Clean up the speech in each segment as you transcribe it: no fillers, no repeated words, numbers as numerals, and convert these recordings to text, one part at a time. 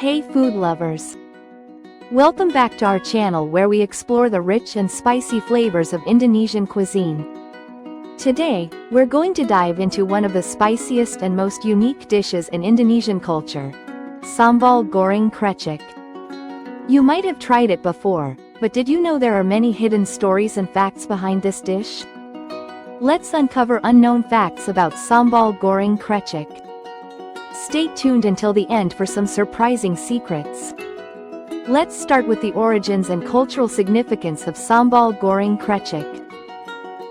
Hey food lovers! Welcome back to our channel where we explore the rich and spicy flavors of Indonesian cuisine. Today, we're going to dive into one of the spiciest and most unique dishes in Indonesian culture, Sambal Goreng Krecek. You might have tried it before, but did you know there are many hidden stories and facts behind this dish? Let's uncover unknown facts about Sambal Goreng Krecek. Stay tuned until the end for some surprising secrets. Let's start with the origins and cultural significance of Sambal Goreng Krecek.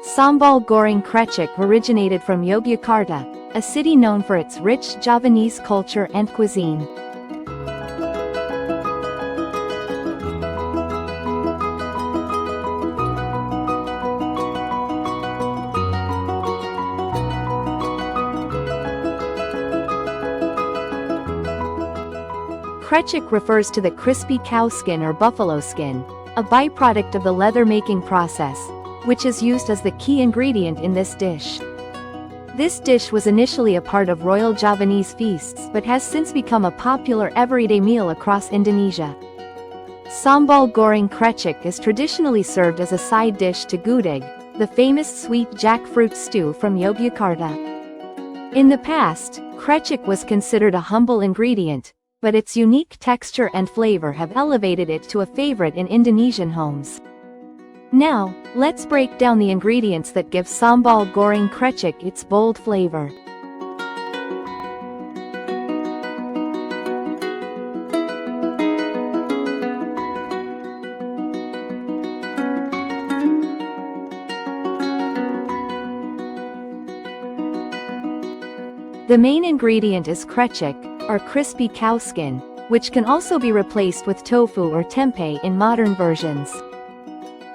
Sambal Goreng Krecek originated from Yogyakarta, a city known for its rich Javanese culture and cuisine. Krecek refers to the crispy cow skin or buffalo skin, a byproduct of the leather-making process, which is used as the key ingredient in this dish. This dish was initially a part of royal Javanese feasts but has since become a popular everyday meal across Indonesia. Sambal Goreng Krecek is traditionally served as a side dish to gudeg, the famous sweet jackfruit stew from Yogyakarta. In the past, krecek was considered a humble ingredient, but its unique texture and flavor have elevated it to a favorite in Indonesian homes. Now, let's break down the ingredients that give Sambal Goreng Krecek its bold flavor. The main ingredient is krecek, or crispy cow skin, which can also be replaced with tofu or tempeh in modern versions.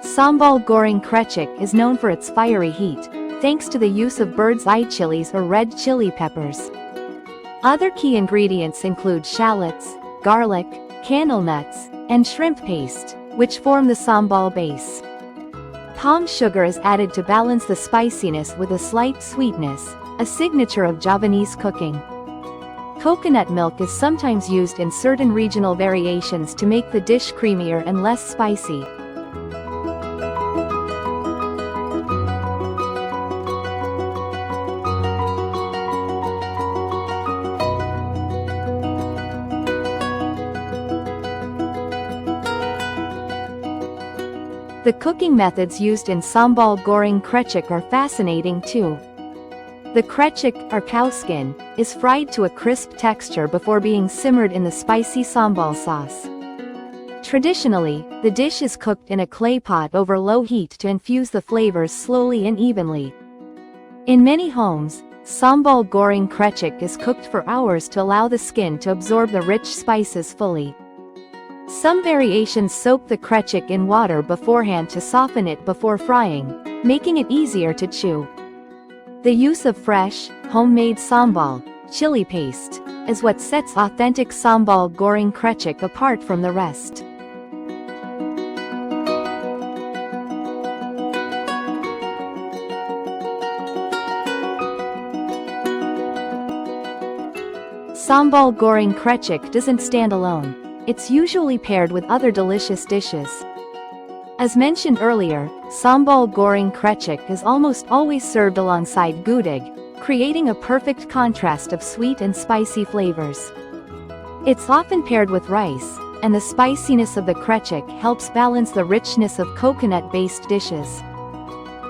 Sambal Goreng Krecek is known for its fiery heat, thanks to the use of bird's eye chilies or red chili peppers. Other key ingredients include shallots, garlic, candle nuts, and shrimp paste, which form the sambal base. Palm sugar is added to balance the spiciness with a slight sweetness, a signature of Javanese cooking. Coconut milk is sometimes used in certain regional variations to make the dish creamier and less spicy. The cooking methods used in Sambal Goreng Krecek are fascinating too. The krecek, or cow skin, is fried to a crisp texture before being simmered in the spicy sambal sauce. Traditionally, the dish is cooked in a clay pot over low heat to infuse the flavors slowly and evenly. In many homes, Sambal Goreng Krecek is cooked for hours to allow the skin to absorb the rich spices fully. Some variations soak the krecek in water beforehand to soften it before frying, making it easier to chew. The use of fresh, homemade sambal, chili paste, is what sets authentic Sambal Goreng Krecek apart from the rest. Sambal Goreng Krecek doesn't stand alone. It's usually paired with other delicious dishes. As mentioned earlier, Sambal Goreng Krecek is almost always served alongside gudeg, creating a perfect contrast of sweet and spicy flavors. It's often paired with rice, and the spiciness of the krecek helps balance the richness of coconut-based dishes.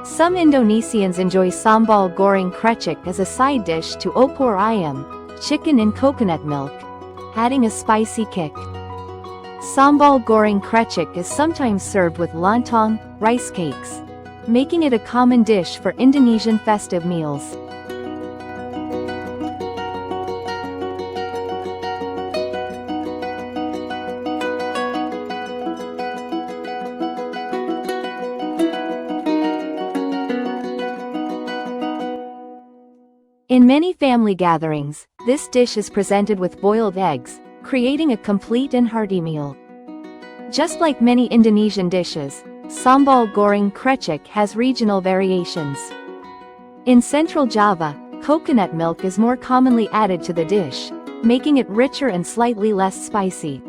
Some Indonesians enjoy Sambal Goreng Krecek as a side dish to opor ayam, chicken in coconut milk, adding a spicy kick. Sambal Goreng Krecek is sometimes served with lontong, rice cakes, making it a common dish for Indonesian festive meals. In many family gatherings, this dish is presented with boiled eggs, creating a complete and hearty meal. Just like many Indonesian dishes, Sambal Goreng Krecek has regional variations. In Central Java, coconut milk is more commonly added to the dish, making it richer and slightly less spicy.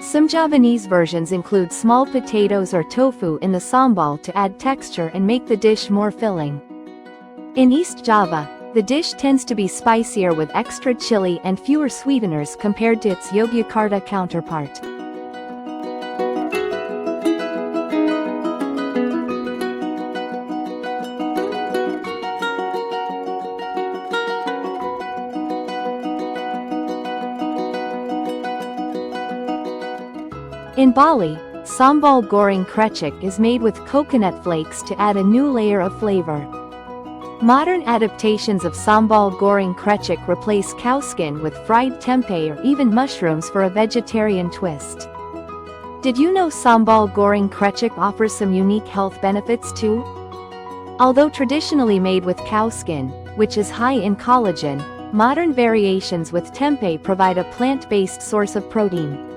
Some Javanese versions include small potatoes or tofu in the sambal to add texture and make the dish more filling. In East Java, the dish tends to be spicier with extra chili and fewer sweeteners compared to its Yogyakarta counterpart. In Bali, Sambal Goreng Krecek is made with coconut flakes to add a new layer of flavor. Modern adaptations of Sambal Goreng Krecek replace cow skin with fried tempeh or even mushrooms for a vegetarian twist. Did you know Sambal Goreng Krecek offers some unique health benefits too? Although traditionally made with cow skin, which is high in collagen, modern variations with tempeh provide a plant-based source of protein.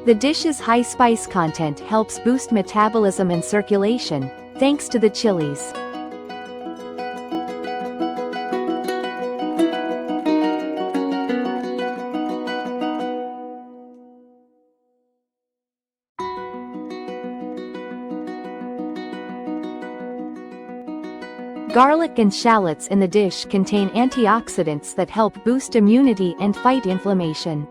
The dish's high spice content helps boost metabolism and circulation, thanks to the chilies. Garlic and shallots in the dish contain antioxidants that help boost immunity and fight inflammation.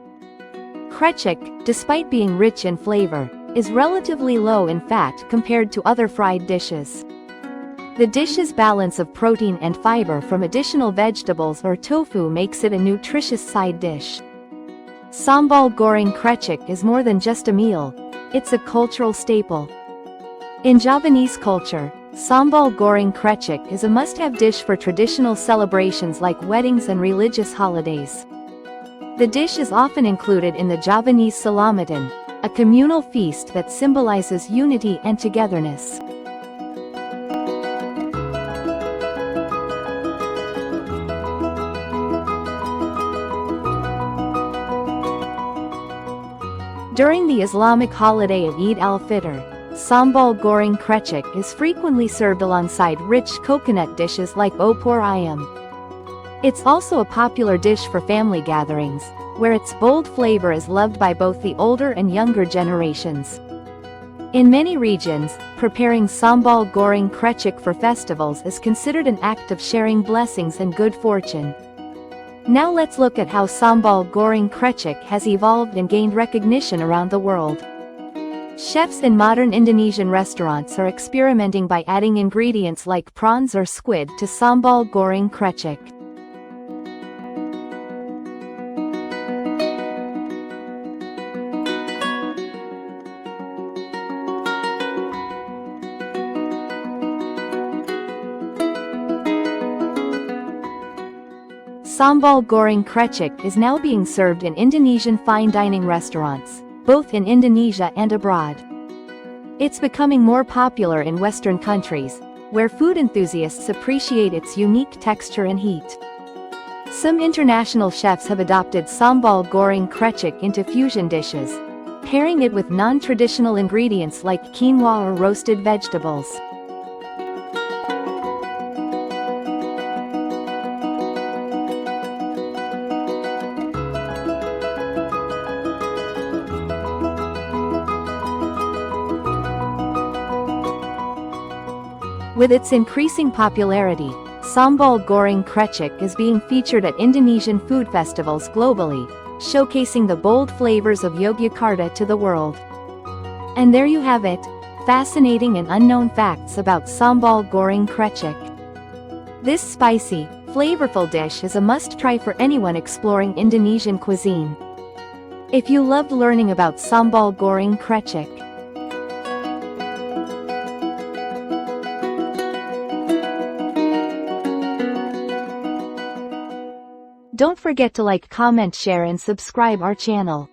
Krecek, despite being rich in flavor, is relatively low in fat compared to other fried dishes. The dish's balance of protein and fiber from additional vegetables or tofu makes it a nutritious side dish. Sambal Goreng Krecek is more than just a meal, it's a cultural staple. In Javanese culture, Sambal Goreng Krecek is a must-have dish for traditional celebrations like weddings and religious holidays. The dish is often included in the Javanese Selamatan, a communal feast that symbolizes unity and togetherness. During the Islamic holiday of Eid al-Fitr, Sambal Goreng Krecek is frequently served alongside rich coconut dishes like opor ayam. It's also a popular dish for family gatherings, where its bold flavor is loved by both the older and younger generations. In many regions, preparing Sambal Goreng Krecek for festivals is considered an act of sharing blessings and good fortune. Now let's look at how Sambal Goreng Krecek has evolved and gained recognition around the world. Chefs in modern Indonesian restaurants are experimenting by adding ingredients like prawns or squid to Sambal Goreng Krecek. Sambal Goreng Krecek is now being served in Indonesian fine dining restaurants, both in Indonesia and abroad. It's becoming more popular in Western countries, where food enthusiasts appreciate its unique texture and heat. Some international chefs have adopted Sambal Goreng Krecek into fusion dishes, pairing it with non-traditional ingredients like quinoa or roasted vegetables. With its increasing popularity, Sambal Goreng Krecek is being featured at Indonesian food festivals globally, showcasing the bold flavors of Yogyakarta to the world. And there you have it, fascinating and unknown facts about Sambal Goreng Krecek. This spicy, flavorful dish is a must-try for anyone exploring Indonesian cuisine. If you loved learning about Sambal Goreng Krecek, don't forget to like, comment, share and subscribe our channel.